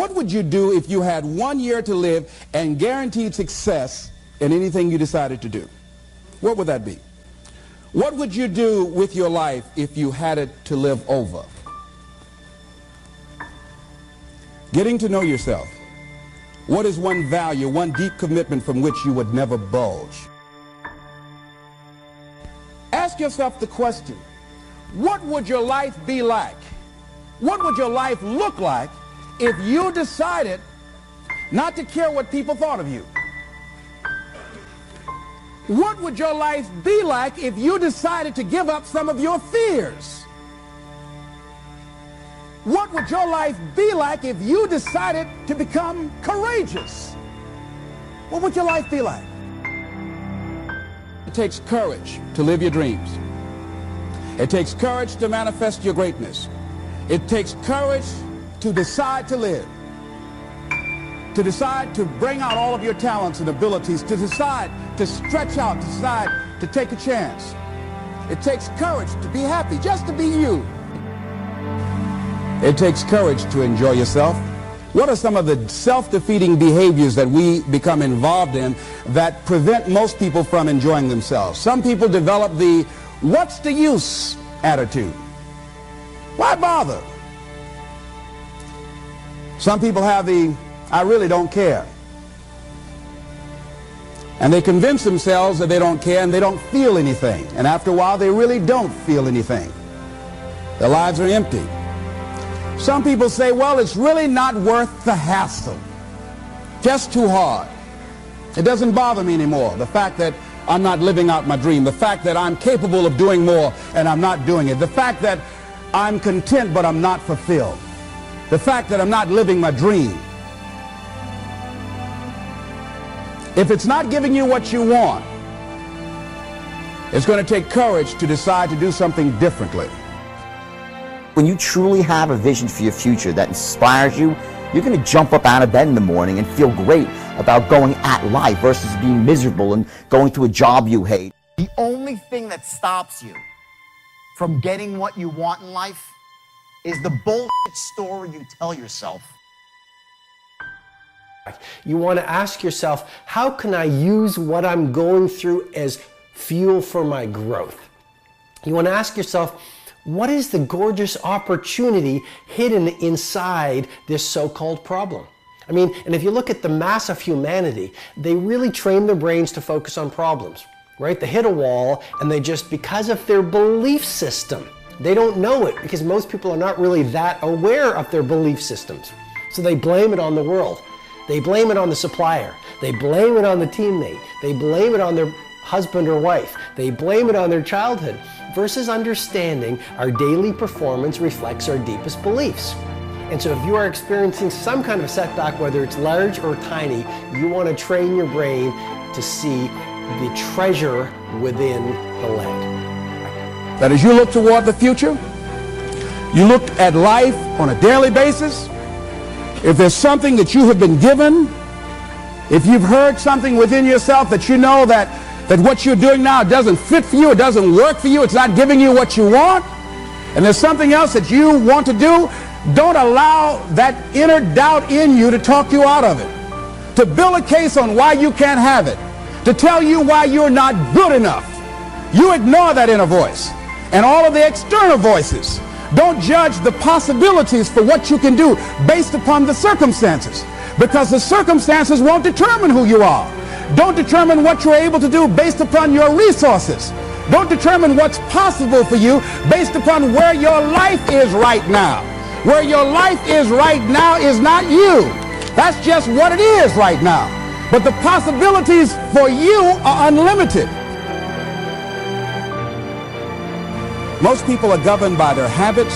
What would you do if you had 1 year to live and guaranteed success in anything you decided to do? What would that be? What would you do with your life if you had it to live over? Getting to know yourself. What is one value, one deep commitment from which you would never budge? Ask yourself the question, what would your life be like? What would your life look like if you decided not to care what people thought of you? What would your life be like if you decided to give up some of your fears? What would your life be like if you decided to become courageous? What would your life be like? It takes courage to live your dreams. It takes courage to manifest your greatness. It takes courage to decide to live, to decide to bring out all of your talents and abilities, to decide to stretch out, to decide to take a chance. It takes courage to be happy, just to be you. It takes courage to enjoy yourself. What are some of the self-defeating behaviors that we become involved in that prevent most people from enjoying themselves? Some people develop the "what's the use" attitude. Why bother? Some people have the "I really don't care." And they convince themselves that they don't care and they don't feel anything. And after a while, they really don't feel anything. Their lives are empty. Some people say, well, it's really not worth the hassle. Just too hard. It doesn't bother me anymore. The fact that I'm not living out my dream. The fact that I'm capable of doing more and I'm not doing it. The fact that I'm content but I'm not fulfilled. The fact that I'm not living my dream. If it's not giving you what you want, it's going to take courage to decide to do something differently. When you truly have a vision for your future that inspires you, you're going to jump up out of bed in the morning and feel great about going at life versus being miserable and going to a job you hate. The only thing that stops you from getting what you want in life is the bullshit story you tell yourself. You want to ask yourself, how can I use what I'm going through as fuel for my growth? You want to ask yourself, what is the gorgeous opportunity hidden inside this so-called problem? I mean, and if you look at the mass of humanity, they really train their brains to focus on problems, right? They hit a wall and they just, because of their belief system, they don't know it because most people are not really that aware of their belief systems. So they blame it on the world. They blame it on the supplier. They blame it on the teammate. They blame it on their husband or wife. They blame it on their childhood versus understanding our daily performance reflects our deepest beliefs. And so if you are experiencing some kind of a setback, whether it's large or tiny, you want to train your brain to see the treasure within the lead. That as you look toward the future, you look at life on a daily basis. If there's something that you have been given, if you've heard something within yourself that you know that what you're doing now doesn't fit for you, it doesn't work for you, it's not giving you what you want, and there's something else that you want to do, don't allow that inner doubt in you to talk you out of it, to build a case on why you can't have it, to tell you why you're not good enough. You ignore that inner voice and all of the external voices. Don't judge the possibilities for what you can do based upon the circumstances, because the circumstances won't determine who you are. Don't determine what you're able to do based upon your resources. Don't determine what's possible for you based upon where your life is right now. Where your life is right now is not you. That's just what it is right now. But the possibilities for you are unlimited. Most people are governed by their habits,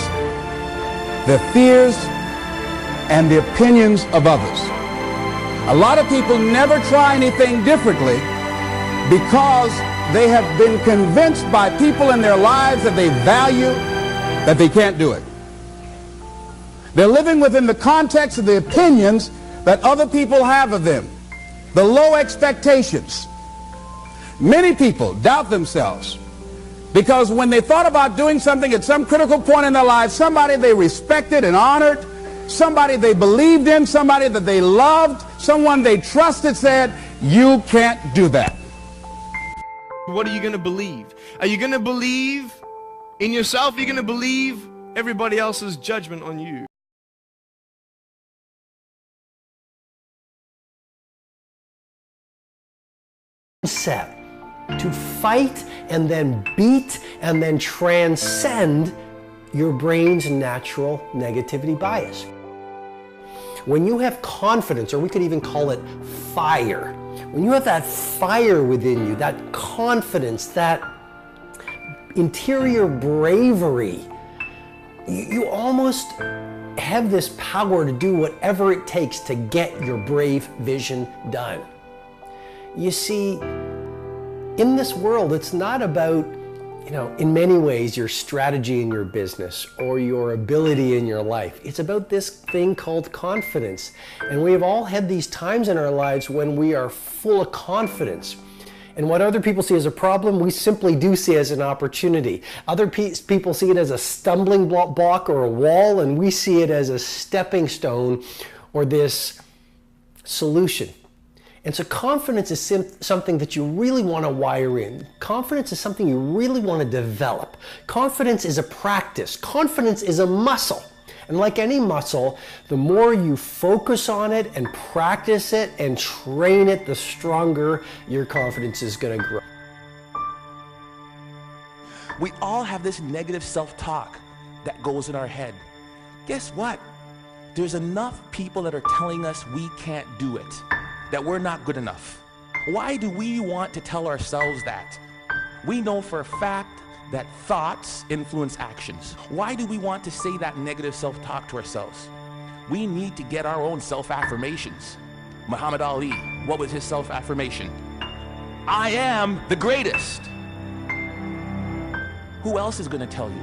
their fears, and the opinions of others. A lot of people never try anything differently because they have been convinced by people in their lives that they value that they can't do it. They're living within the context of the opinions that other people have of them, the low expectations. Many people doubt themselves because when they thought about doing something at some critical point in their lives, somebody they respected and honored somebody they believed in, somebody that they loved, someone they trusted said, you can't do that. What are you going to believe? Are you going to believe in yourself? Are you going to believe everybody else's judgment on you? Set to fight and then beat and then transcend your brain's natural negativity bias. When you have confidence, or we could even call it fire, when you have that fire within you, that confidence, that interior bravery, you almost have this power to do whatever it takes to get your brave vision done. You see, in this world, it's not about, in many ways, your strategy in your business or your ability in your life. It's about this thing called confidence. And we have all had these times in our lives when we are full of confidence. And what other people see as a problem, we simply do see as an opportunity. Other people see it as a stumbling block or a wall, and we see it as a stepping stone or this solution. And so confidence is something that you really want to wire in. Confidence is something you really want to develop. Confidence is a practice. Confidence is a muscle. And like any muscle, the more you focus on it and practice it and train it, the stronger your confidence is going to grow. We all have this negative self-talk that goes in our head. Guess what? There's enough people that are telling us we can't do it, that we're not good enough. Why do we want to tell ourselves that? We know for a fact that thoughts influence actions. Why do we want to say that negative self-talk to ourselves? We need to get our own self-affirmations. Muhammad Ali, what was his self-affirmation? I am the greatest. Who else is going to tell you?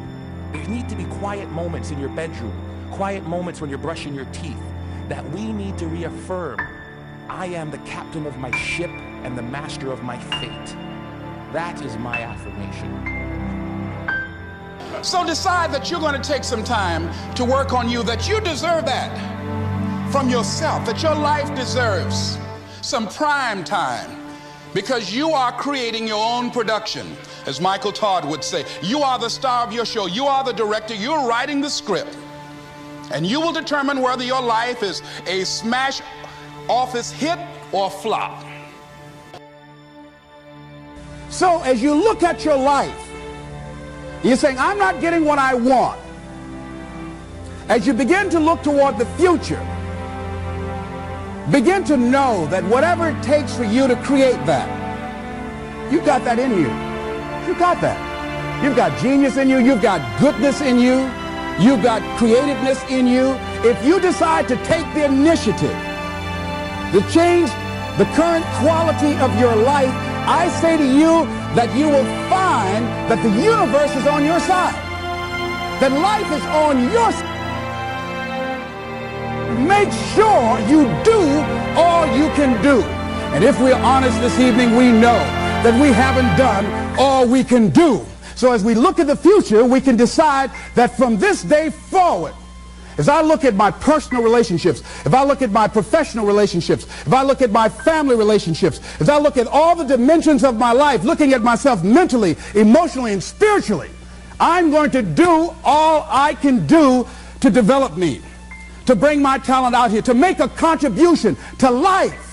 There need to be quiet moments in your bedroom, quiet moments when you're brushing your teeth, that we need to reaffirm, I am the captain of my ship and the master of my fate. That is my affirmation. So decide that you're going to take some time to work on you, that you deserve that from yourself, that your life deserves some prime time, because you are creating your own production. As Michael Todd would say, you are the star of your show. You are the director. You're writing the script. And you will determine whether your life is a smash office hit or flop. So as you look at your life, you're saying, I'm not getting what I want. As you begin to look toward the future, begin to know that whatever it takes for you to create that, you got that in you. You got that. You've got genius in you. You've got goodness in you. You've got creativeness in you. If you decide to take the initiative to change the current quality of your life, I say to you that you will find that the universe is on your side, that life is on your side. Make sure you do all you can do. And if we're honest this evening, we know that we haven't done all we can do. So as we look at the future, we can decide that from this day forward, as I look at my personal relationships, if I look at my professional relationships, if I look at my family relationships, as I look at all the dimensions of my life, looking at myself mentally, emotionally, and spiritually, I'm going to do all I can do to develop me, to bring my talent out here, to make a contribution to life.